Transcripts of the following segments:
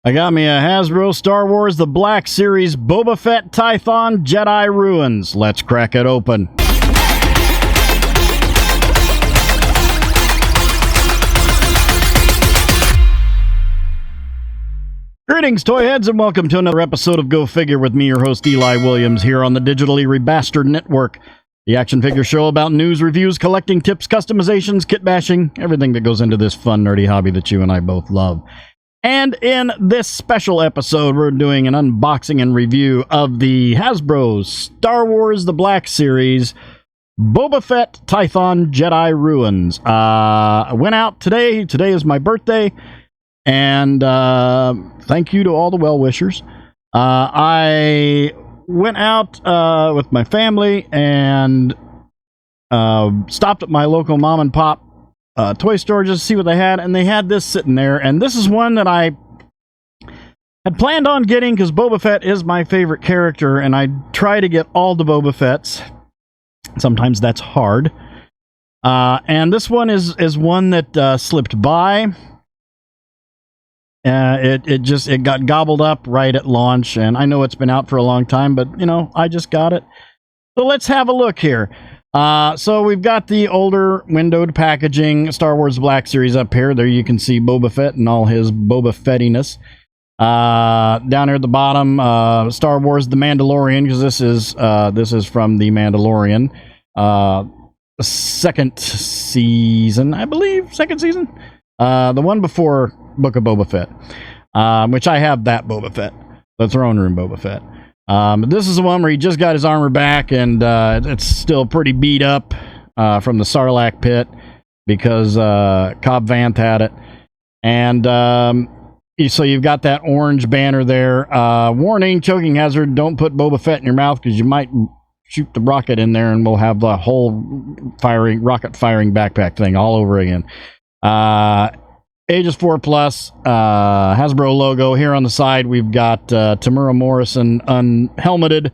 I got me a Hasbro Star Wars The Black Series Boba Fett Tython Jedi Ruins. Let's crack it open. Greetings, toy heads, and welcome to another episode of Go Figure with me, your host, Eli Williams, here on the digitally Rebastard Network, the action figure show about news, reviews, collecting tips, customizations, kit bashing, everything that goes into this fun, nerdy hobby that you and I both love. And in this special episode, we're doing an unboxing and review of the Hasbro Star Wars The Black Series Boba Fett Tython Jedi Ruins. I went out today. Today is my birthday. And thank you to all the well-wishers. I went out with my family and stopped at my local mom-and-pop toy store just to see what they had, and they had this sitting there, and this is one that I had planned on getting because Boba Fett is my favorite character, and I try to get all the Boba Fetts. Sometimes that's hard. And this one is one that slipped by. It got gobbled up right at launch, and I know it's been out for a long time, but you know, I just got it. So let's have a look here. So we've got the older windowed packaging, Star Wars Black Series up here. There you can see Boba Fett and all his Boba Fettiness. Down here at the bottom, Star Wars The Mandalorian, because this is from The Mandalorian. Second season, I believe. Second season? The one before Book of Boba Fett, which I have that Boba Fett, the throne room Boba Fett. This is the one where he just got his armor back, and it's still pretty beat up from the Sarlacc pit because Cobb Vanth had it. And so you've got that orange banner there. Warning, choking hazard, don't put Boba Fett in your mouth because you might shoot the rocket in there and we'll have the whole rocket firing backpack thing all over again. Ages 4+, Hasbro logo. Here on the side, we've got Tamura Morrison unhelmeted,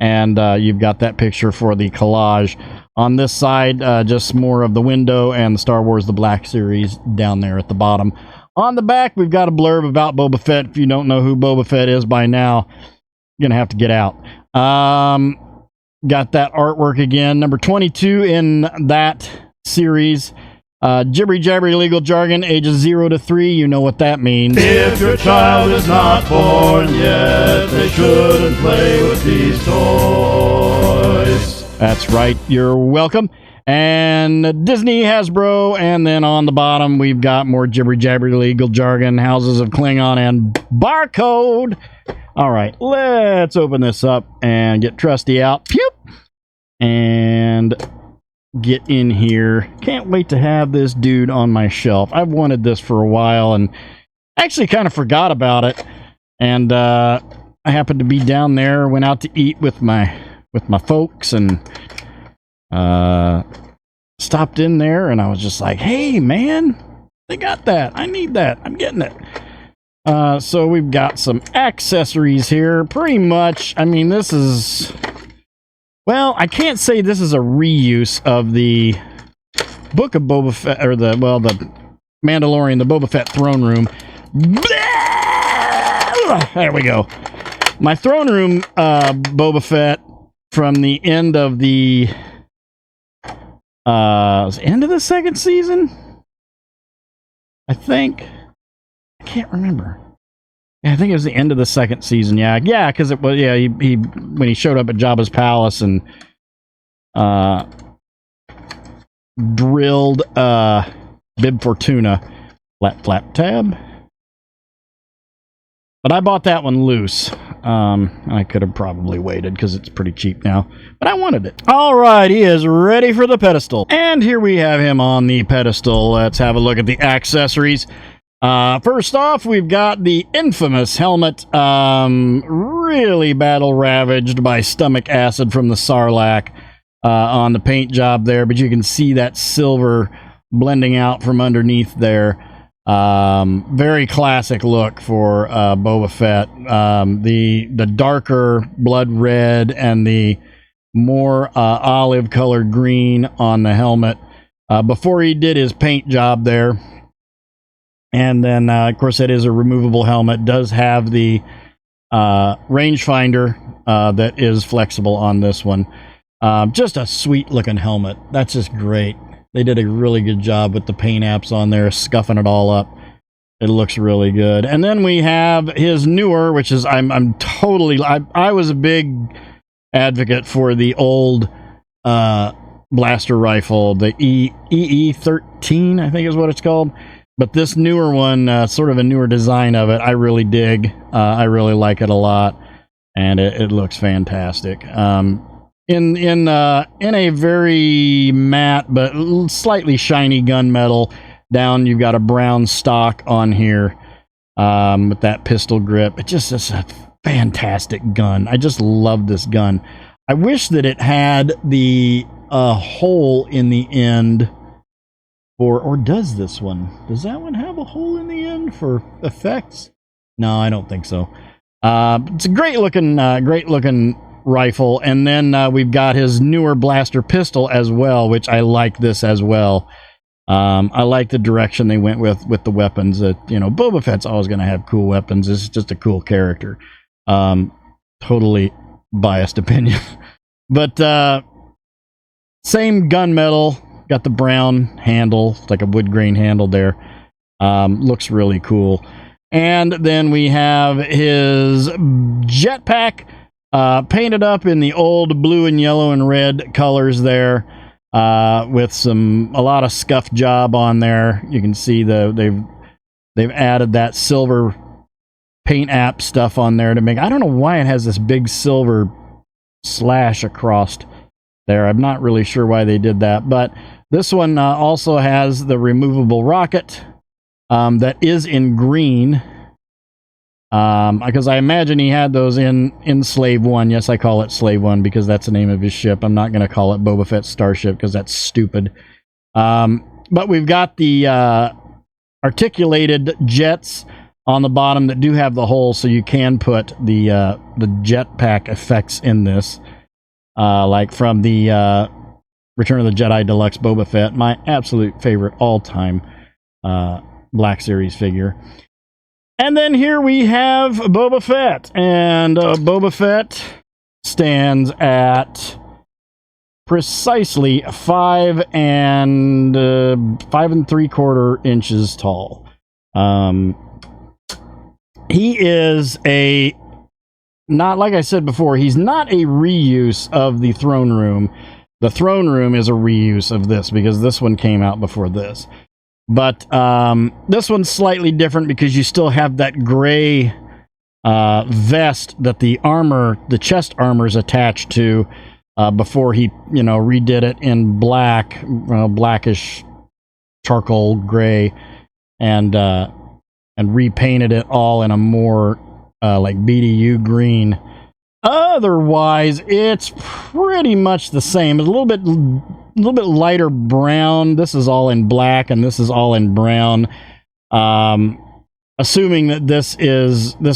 and you've got that picture for the collage. On this side, just more of the window and the Star Wars The Black Series down there at the bottom. On the back, we've got a blurb about Boba Fett. If you don't know who Boba Fett is by now, you're going to have to get out. Got that artwork again. Number 22 in that series. Jibbery jabbery legal jargon, ages 0 to 3, you know what that means. If your child is not born yet, they shouldn't play with these toys. That's right, you're welcome. And Disney, Hasbro, and then on the bottom we've got more jibbery jabbery legal jargon, Houses of Klingon, and barcode. Alright, let's open this up and get Trusty out. Pew! And get in here. Can't wait to have this dude on my shelf. I've wanted this for a while and actually kind of forgot about it. And I happened to be down there, went out to eat with my folks, and stopped in there, and I was just like, hey man, they got that. I need that. I'm getting it. So we've got some accessories here. Pretty much, I mean, this is... Well, I can't say this is a reuse of the Book of Boba Fett, or the Mandalorian, the Boba Fett throne room. There we go. My throne room Boba Fett from the end of the end of the second season, I think. I can't remember. Yeah, I think it was the end of the second season. Yeah, because it was. Yeah, he when he showed up at Jabba's palace and drilled Bib Fortuna, flap tab. But I bought that one loose. I could have probably waited because it's pretty cheap now, but I wanted it. All right, he is ready for the pedestal, and here we have him on the pedestal. Let's have a look at the accessories. First off, we've got the infamous helmet, really battle ravaged by stomach acid from the Sarlacc on the paint job there, but you can see that silver blending out from underneath there. Very classic look for Boba Fett. The darker blood red and the more olive colored green on the helmet before he did his paint job there. And then, of course, it is a removable helmet. Does have the rangefinder that is flexible on this one. Just a sweet looking helmet. That's just great. They did a really good job with the paint apps on there, scuffing it all up. It looks really good. And then we have his newer, which is I was a big advocate for the old blaster rifle, the EE-13, I think is what it's called. But this newer one, sort of a newer design of it, I really dig. I really like it a lot, and it looks fantastic. In a very matte but slightly shiny gunmetal. Down, you've got a brown stock on here with that pistol grip. It just is a fantastic gun. I just love this gun. I wish that it had the hole in the end for, or does this one? Does that one have a hole in the end for effects? No, I don't think so. It's a great looking rifle. And then we've got his newer blaster pistol as well, which I like this as well. I like the direction they went with the weapons. Boba Fett's always going to have cool weapons. This is just a cool character. Totally biased opinion. But same gunmetal. Got the brown handle, like a wood grain handle there. Looks really cool. And then we have his jetpack painted up in the old blue and yellow and red colors there. With a lot of scuff job on there. You can see they've added that silver paint app stuff on there to make. I don't know why it has this big silver slash across there. I'm not really sure why they did that, but this one also has the removable rocket that is in green. Because I imagine he had those in Slave 1. Yes, I call it Slave 1 because that's the name of his ship. I'm not going to call it Boba Fett Starship because that's stupid. But we've got the articulated jets on the bottom that do have the hole, so you can put the jetpack effects in this. Like from the Return of the Jedi Deluxe Boba Fett, my absolute favorite all-time Black Series figure. And then here we have Boba Fett, and Boba Fett stands at precisely 5 and 3/4 inches tall. He is not like I said before, he's not a reuse of the throne room. The throne room is a reuse of this because this one came out before this. But this one's slightly different because you still have that gray vest that the chest armor is attached to before he, redid it in black, blackish charcoal gray, and repainted it all in a more like BDU green. Otherwise, it's pretty much the same. It's a little bit lighter brown. This is all in black, and this is all in brown. Assuming that this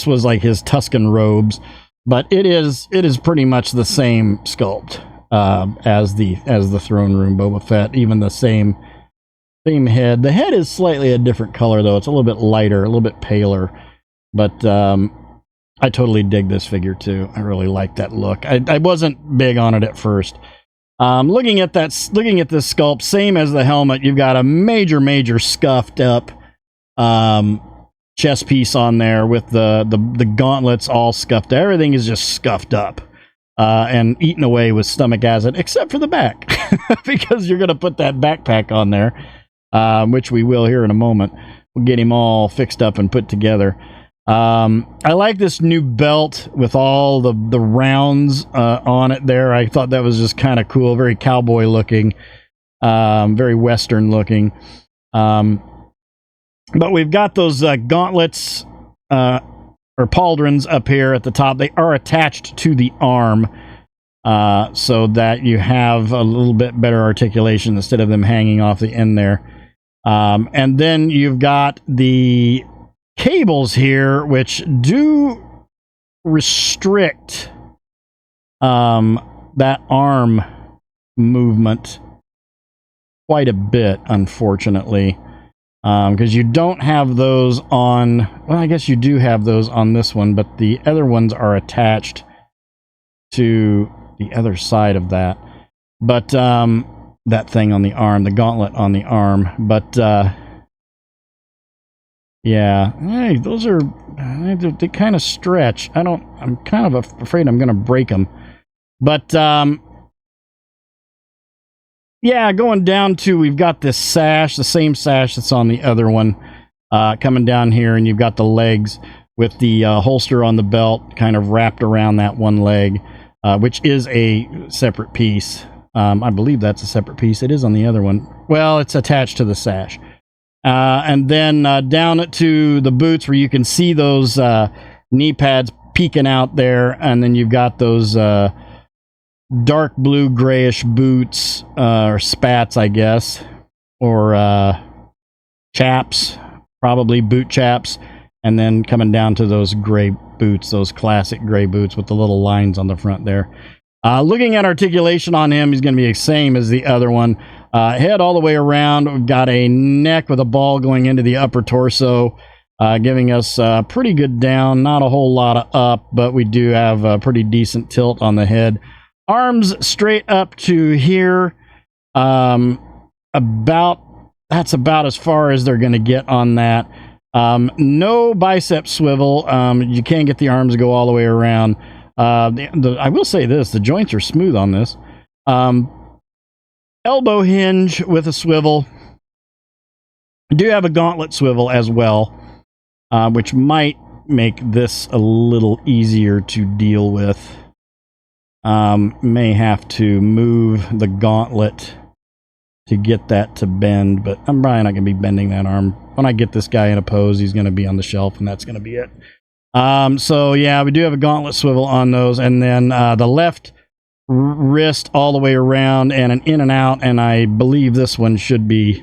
was like his Tuscan robes, but it is pretty much the same sculpt as the throne room Boba Fett. Even the same head. The head is slightly a different color though. It's a little bit lighter, a little bit paler, but I totally dig this figure too. I really like that look. I wasn't big on it at first. Looking at this sculpt, same as the helmet, you've got a major scuffed up chest piece on there with the gauntlets all scuffed. Everything is just scuffed up and eaten away with stomach acid, except for the back, because you're going to put that backpack on there, which we will here in a moment. We'll get him all fixed up and put together. I like this new belt with all the rounds on it there. I thought that was just kind of cool, very cowboy looking, very Western looking. But we've got those gauntlets or pauldrons up here at the top. They are attached to the arm so that you have a little bit better articulation instead of them hanging off the end there. And then you've got the cables here, which do restrict that arm movement quite a bit, unfortunately. Because you don't have those on... Well, I guess you do have those on this one, but the other ones are attached to the other side of that. But, that thing on the arm, the gauntlet on the arm. But, yeah. Hey, those are... They kind of stretch. I'm kind of afraid I'm going to break them. But, yeah, going down to, we've got this sash, the same sash that's on the other one, coming down here, and you've got the legs with the holster on the belt kind of wrapped around that one leg, which is a separate piece. I believe that's a separate piece. It is on the other one. Well, it's attached to the sash. And then down to the boots where you can see those knee pads peeking out there, and then you've got those... dark blue grayish boots, or spats, I guess, or chaps, probably boot chaps, and then coming down to those gray boots, those classic gray boots with the little lines on the front there. Looking at articulation on him, he's going to be the same as the other one. Head all the way around. We've got a neck with a ball going into the upper torso, giving us pretty good down, not a whole lot of up, but we do have a pretty decent tilt on the head. Arms straight up to here. That's about as far as they're going to get on that. No bicep swivel. You can't get the arms to go all the way around. I will say this, the joints are smooth on this. Elbow hinge with a swivel. I do have a gauntlet swivel as well, which might make this a little easier to deal with. May have to move the gauntlet to get that to bend, but I'm probably not going to be bending that arm. When I get this guy in a pose, he's going to be on the shelf, and that's going to be it. So yeah, we do have a gauntlet swivel on those, and then the left wrist all the way around and an in and out, and I believe this one should be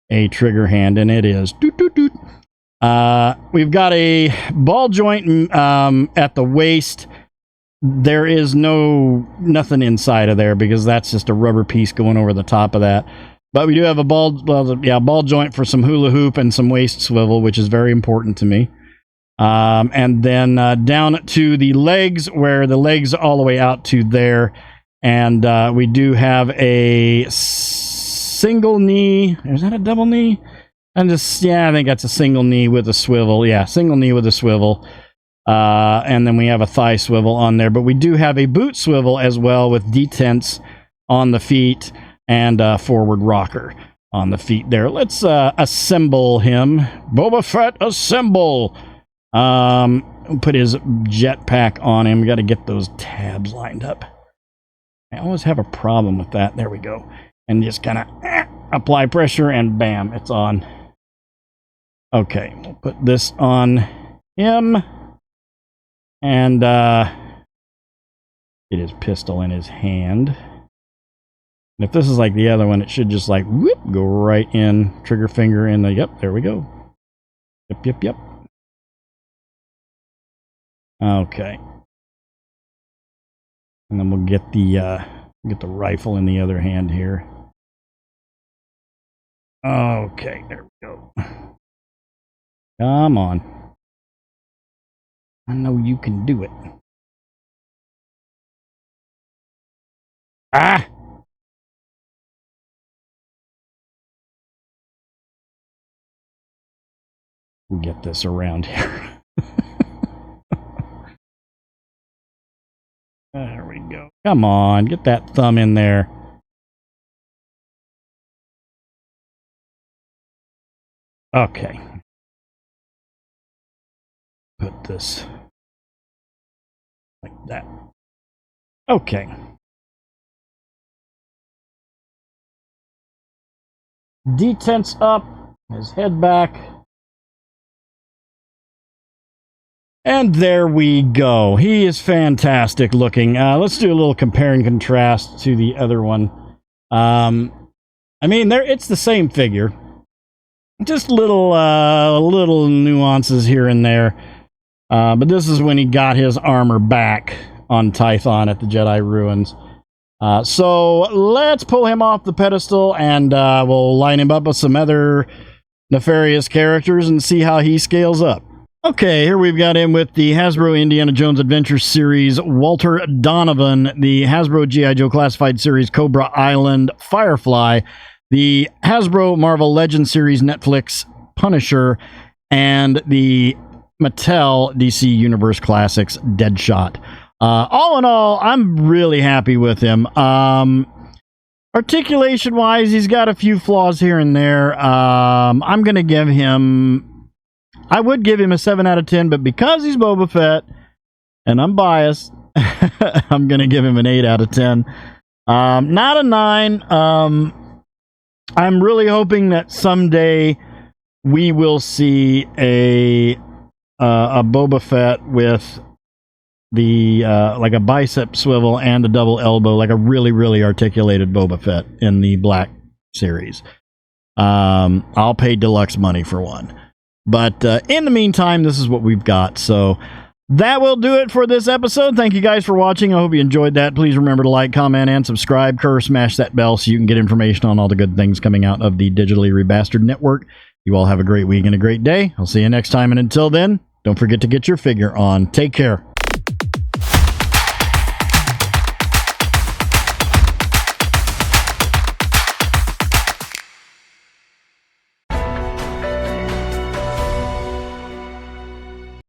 a trigger hand, and it is. Doot, doot, doot. We've got a ball joint at the waist. There is nothing inside of there because that's just a rubber piece going over the top of that. But we do have a ball joint for some hula hoop and some waist swivel, which is very important to me. And then down to the legs, where the legs are all the way out to there. And we do have a single knee. Is that a double knee? I think that's a single knee with a swivel. Yeah, single knee with a swivel. And then we have a thigh swivel on there, but we do have a boot swivel as well with detents on the feet and a forward rocker on the feet there. Let's assemble him. Boba Fett, assemble! Put his jetpack on him. We got to get those tabs lined up. I always have a problem with that. There we go. And just kind of apply pressure and bam, it's on. Okay, we'll put this on him. And get his pistol in his hand. And if this is like the other one, it should just like whoop, go right in, trigger finger in the, yep, there we go. Yep. Okay. And then we'll get the rifle in the other hand here. Okay, there we go. Come on. I know you can do it. Ah! Get this around here. There we go. Come on, get that thumb in there. Okay. Put this like that. Okay. Detents up, his head back. And there we go. He is fantastic looking. Let's do a little compare and contrast to the other one. I mean, it's the same figure. Just little nuances here and there. But this is when he got his armor back on Tython at the Jedi Ruins. So let's pull him off the pedestal and we'll line him up with some other nefarious characters and see how he scales up. Okay, here we've got him with the Hasbro Indiana Jones Adventure Series, Walter Donovan, the Hasbro G.I. Joe Classified Series, Cobra Island, Firefly, the Hasbro Marvel Legends Series, Netflix, Punisher, and the Mattel DC Universe Classics, Deadshot. All in all, I'm really happy with him. Articulation-wise, he's got a few flaws here and there. I'm going to give him... I would give him a 7 out of 10, but because he's Boba Fett, and I'm biased, I'm going to give him an 8 out of 10. Not a 9. I'm really hoping that someday we will see a Boba Fett with the like a bicep swivel and a double elbow, like a really, really articulated Boba Fett in the Black series. I'll pay deluxe money for one. But in the meantime, this is what we've got. So that will do it for this episode. Thank you guys for watching. I hope you enjoyed that. Please remember to like, comment, and subscribe. Smash that bell so you can get information on all the good things coming out of the Digitally Rebastard Network. You all have a great week and a great day. I'll see you next time. And until then, don't forget to get your figure on. Take care.